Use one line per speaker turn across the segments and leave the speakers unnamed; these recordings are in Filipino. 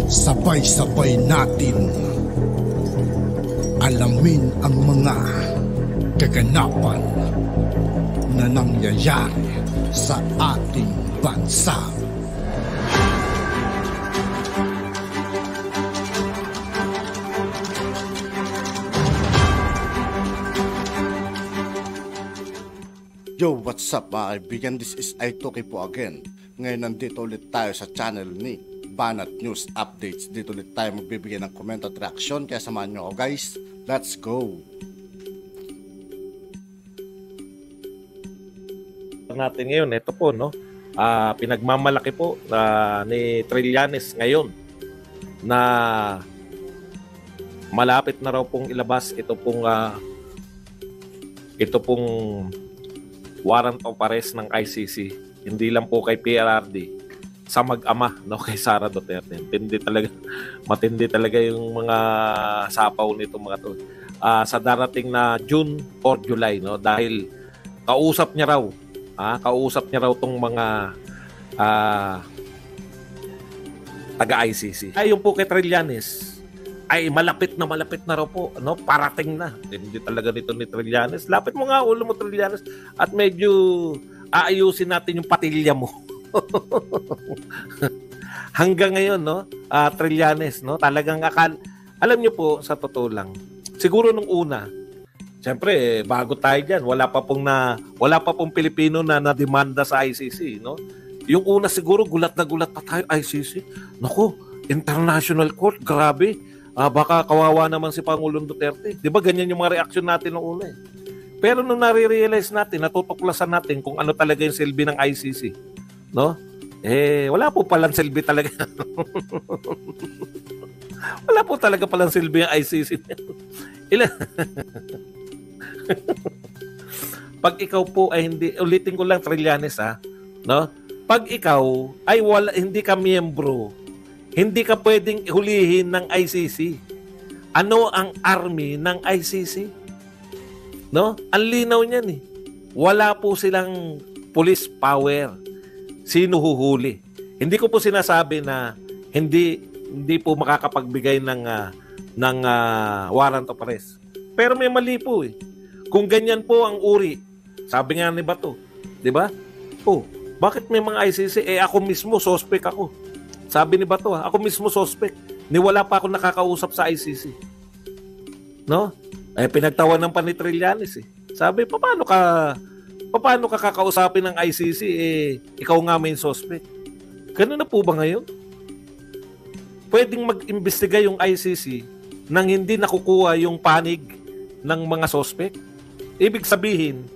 Sabay-sabay natin alamin ang mga kaganapan na nangyayari sa ating bansa.
Yo, what's up mga kaibigan? This is Aitoki po again. Ngayon nandito ulit tayo sa channel ni Banat News Updates. Dito ulit tayo magbibigay ng comment at reaction. Kaya samahan nyo ako guys. Let's go!
Natin ngayon, ito po, no? Pinagmamalaki po ni Trillanes ngayon na malapit na raw pong ilabas ito pong warrant of arrest ng ICC. Hindi lang po kay PRRD, sa mag-ama, no, kay Sara Duterte. Matindi talaga yung mga sapaw nito mga to. Sa darating na June or July, no, dahil kausap niya raw tong mga taga-ICC. Ayon po kay Trillanes, ay malapit na raw po, no, parating na. Hindi talaga nito ni Trillanes. Lapit mo nga ulo mo, Trillanes, at medyo aayusin natin yung patilya mo. Hanggang ngayon, no, Trillanes, no, talagang alam niyo po, sa totoo lang, siguro nung una, siyempre, bago tayo dyan, wala pa pong Pilipino na nademanda sa ICC, no? Yung una siguro, gulat na gulat pa tayo, ICC. Naku, International Court, grabe. Baka kawawa naman si Pangulong Duterte. Di ba ganyan yung mga reaksyon natin noong una eh. Pero nung nare-realize natin, natutuklasan natin kung ano talaga yung silbi ng ICC, no? Wala po palang silbi talaga. Wala po talaga palang silbi yung ICC. Pag ikaw po ay hindi, ulitin ko lang Trillanes no? Pag ikaw ay hindi ka miyembro, hindi ka pwedeng hulihin ng ICC. Ano ang army ng ICC? No? Ang linaw niyan eh. Wala po silang police power. Sino huhuli? Hindi ko po sinasabi na hindi po makakapagbigay ng warrant of arrest. Pero may mali po eh. Kung ganyan po ang uri, sabi nga ni Bato, di ba? Bakit may mga ICC? Ako mismo, suspect ako. Sabi ni Bato, ako mismo suspect. Wala pa ako nakakausap sa ICC. No? Pinagtawanan pa ni Trillanes eh. Sabi, paano ka kakausapin ng ICC ikaw nga may suspect? Ganun na po ba ngayon? Pwedeng mag-imbestiga yung ICC nang hindi nakukuha yung panig ng mga suspect? Ibig sabihin,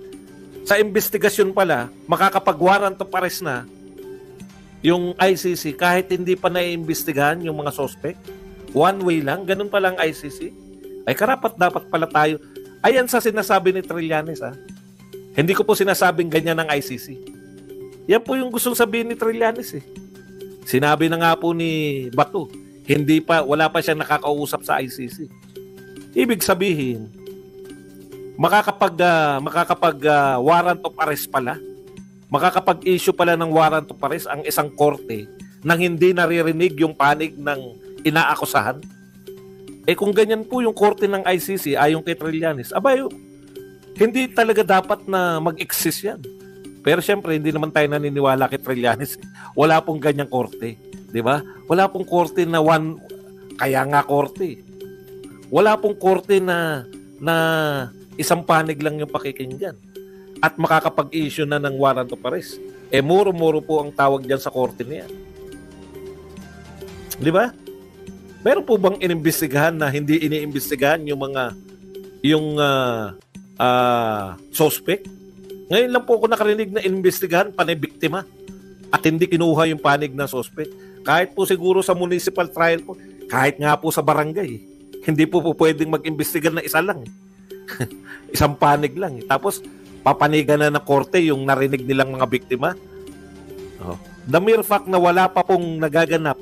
sa investigasyon pala, makakapag-warrant of arrest na yung ICC kahit hindi pa naiimbestigahan yung mga suspect. One way lang, ganun pala ang ICC. Ay karapat dapat pala tayo. Ayan sa sinasabi ni Trillanes Hindi ko po sinasabing ganyan ang ICC. Yan po yung gustong sabihin ni Trillanes eh. Sinabi na nga po ni Bato, wala pa siya nakakausap sa ICC. Ibig sabihin, makakapag warrant of arrest pala, makakapag-issue pala ng warrant of arrest ang isang korte nang hindi naririnig yung panig ng inaakusahan. Kung ganyan po yung korte ng ICC ayon kay Trillanes, hindi talaga dapat na mag-exist yan. Pero syempre, hindi naman tayo naniniwala kay Trillanes. Wala pong ganyang korte. Di ba? Wala pong korte na kaya nga korte. Wala pong korte na isang panig lang yung pakikinggan at makakapag-issue na ng warrant of arrest. Muro-muro po ang tawag dyan sa korte niya. Di ba? Meron po bang inimbestigahan na hindi iniimbestigahan yung suspect? Ngayon lang po ako nakarinig na inimbestigahan panay biktima at hindi kinuha yung panig ng suspect. Kahit po siguro sa municipal trial po, kahit nga po sa barangay, hindi po pwedeng mag-imbestiga na isa lang. Isang panig lang. Tapos, papanigan na ng korte yung narinig nilang mga biktima. The mere fact na wala pa pong nagaganap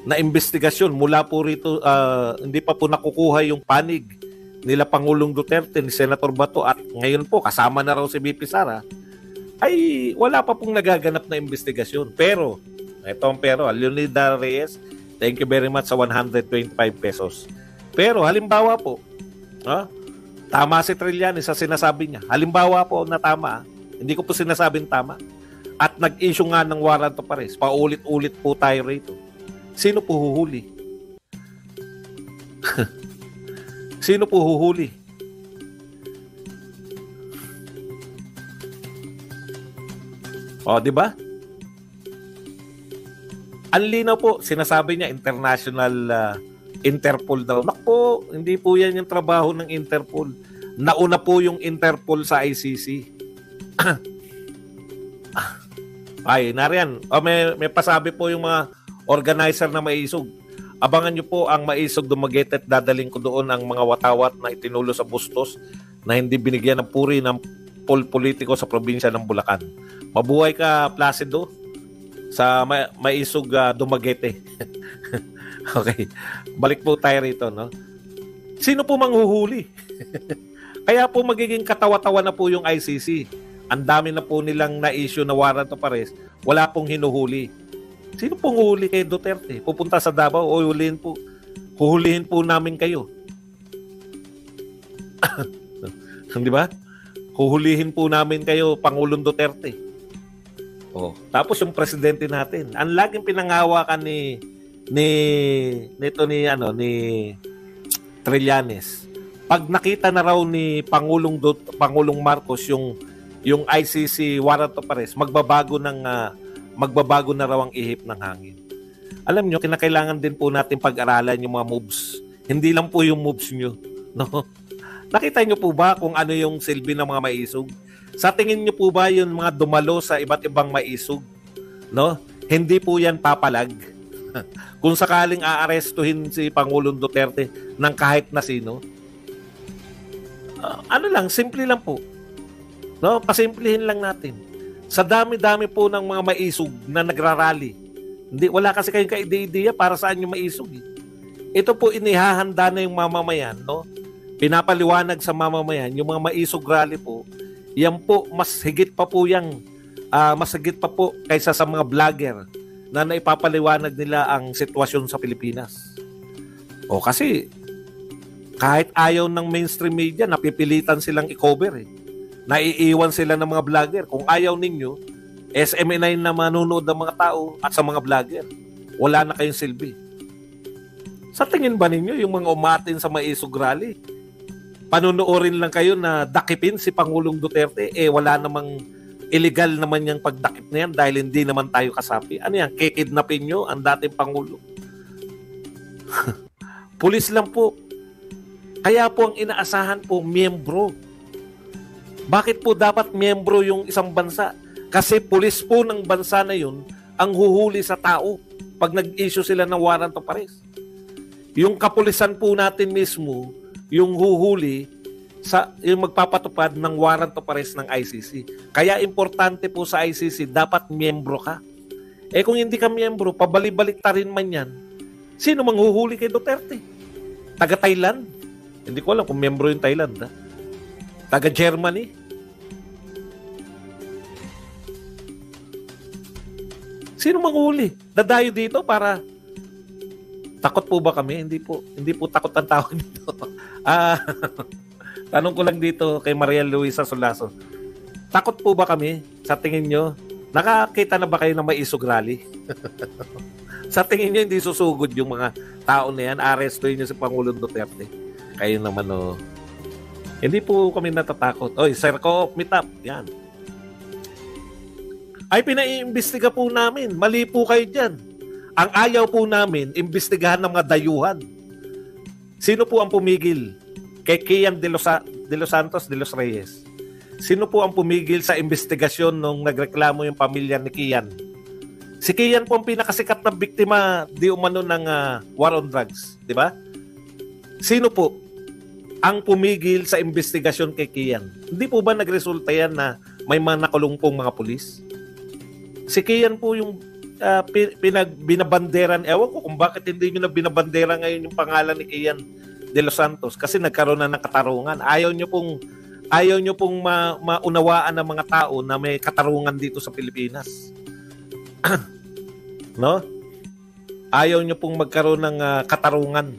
na investigasyon mula po rito, hindi pa po nakukuha yung panig nila Pangulong Duterte, ni Senator Bato, at ngayon po kasama na raw si BP Sara, ay wala pa pong nagaganap na investigasyon. Pero, ito ang pero, Leonida Reyes, Thank you very much sa 125 pesos. Pero halimbawa po, tama si Trillanes sa sinasabi niya. Halimbawa po na tama, hindi ko po sinasabing tama. At nag-issue nga ng warrant of arrest. Paulit-ulit po tayo rito. Sino po huhuli? Sino po huhuli? O, di ba? Ang linaw po, sinasabi niya international Interpol daw. Naku, hindi po yan yung trabaho ng Interpol. Nauna po yung Interpol sa ICC. Ay, nariyan. May pasabi po yung mga organizer na Maisog. Abangan nyo po ang Maisog Dumaguete at dadaling ko doon ang mga watawat na itinulo sa Bustos na hindi binigyan ng puri ng politiko sa probinsya ng Bulacan. Mabuhay ka, Placido, sa Maisog Dumaguete. Okay. Balik po tayo rito, no? Sino po manghuhuli? Kaya po magiging katawa-tawa na po yung ICC. Ang dami na po nilang na-issue na warrant of arrest. Wala pong hinuhuli. Sino pong huhuli kay Duterte? Pupunta sa Davao o huhulihin po namin kayo. Di ba? Huhulihin po namin kayo, Pangulong Duterte. Tapos yung presidente natin, ang laging pinanghawakan ni Trillanes. Pag nakita na raw ni Pangulong Marcos yung ICC warrant of arrest, magbabago na raw ang ihip ng hangin. Alam nyo, kinakailangan din po natin pag-aralan yung mga moves. Hindi lang po yung moves nyo. No? Nakita nyo po ba kung ano yung silbi ng mga Maisog? Sa tingin nyo po ba yung mga dumalo sa iba't ibang Maisog? No? Hindi po yan papalag. Kung sakaling aarestuhin si Pangulong Duterte ng kahit na sino, simple lang po. No? Pasimplihin lang natin. Sa dami-dami po ng mga Maisog na nagrarally, wala kasi kayong ka-ideya para saan yung Maisog. Ito po inihahanda na yung mamamayan, no? Pinapaliwanag sa mamamayan, yung mga Maisog rally po, yan po, mas higit pa po kaysa sa mga vlogger na naipapaliwanag nila ang sitwasyon sa Pilipinas. Kasi kahit ayaw ng mainstream media, napipilitan silang i-cover. Naiiwan sila ng mga vlogger. Kung ayaw ninyo, SMNI na manunood ng mga tao at sa mga vlogger, wala na kayong silbi. Sa tingin ba ninyo, yung mga umatin sa Maisog rally, panunuorin lang kayo na dakipin si Pangulong Duterte, wala namang illegal naman yung pagdakip na yan dahil hindi naman tayo kasapi. Ano yan? Kikidnapin nyo ang dating Pangulo. Pulis lang po. Kaya po ang inaasahan po, miyembro. Bakit po dapat miyembro yung isang bansa? Kasi pulis po ng bansa na yun ang huhuli sa tao pag nag-issue sila ng warrant of arrest. Yung kapulisan po natin mismo, yung huhuli yung magpapatupad ng warrant of arrest ng ICC. Kaya importante po sa ICC, dapat miyembro ka. Kung hindi ka miyembro, pabalik-balik ta rin man yan. Sino manghuhuli kay Duterte? Taga Thailand? Hindi ko alam kung miyembro yung Thailand. Taga Germany? Sino manghuhuli? Dadayo dito para... Takot po ba kami? Hindi po takot ang tao dito. Tanong ko lang dito kay Maria Luisa Solaso. Takot po ba kami? Sa tingin nyo, nakakita na ba kayo na Maisog rally? Sa tingin nyo, hindi susugod yung mga tao na yan. Arestuhin nyo si Pangulong Duterte. Kayo naman, Hindi po kami natatakot. Sir Co-op, meet up. Yan. Ay, pinaiimbestiga po namin. Mali po kayo dyan. Ang ayaw po namin, imbestigahan ng mga dayuhan. Sino po ang pumigil? Kay Kian de los Santos de los Reyes. Sino po ang pumigil sa investigasyon nung nagreklamo yung pamilya ni Kian? Si Kian po ang pinakasikat na biktima di umano ng war on drugs. Di ba? Sino po ang pumigil sa investigasyon kay Kian? Hindi po ba nagresulta yan na may mga nakulong pong mga pulis? Si Kian po yung binabanderan. Ewan ko kung bakit hindi nyo na binabandera ngayon yung pangalan ni Kian de los Santos kasi nagkaroon na ng katarungan. Ayaw nyo pong maunawaan ng mga tao na may katarungan dito sa Pilipinas. No? ayaw nyo pong magkaroon ng katarungan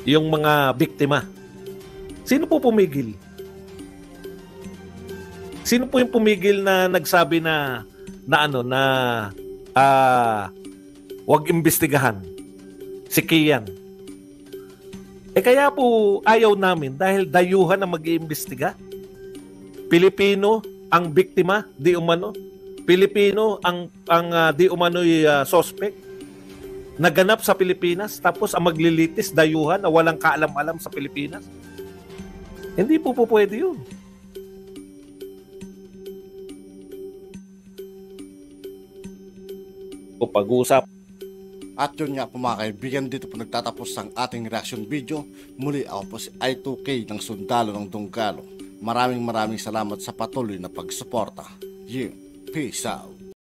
yung mga biktima. Sino po pumigil? Sino po yung pumigil na nagsabi na wag imbestigahan? Si Kian. Kaya po ayaw namin dahil dayuhan na mag-iimbestiga. Pilipino ang biktima, di umano. Pilipino ang di umano'y suspect. Naganap sa Pilipinas, tapos ang maglilitis, dayuhan na walang kaalam-alam sa Pilipinas. Hindi po pwede yun. O pag-uusap.
At yun nga po mga kaibigan, dito po nagtatapos ang ating reaction video. Muli ako po si I2K ng Sundalo ng Donggalo. Maraming salamat sa patuloy na pagsuporta. Peace out.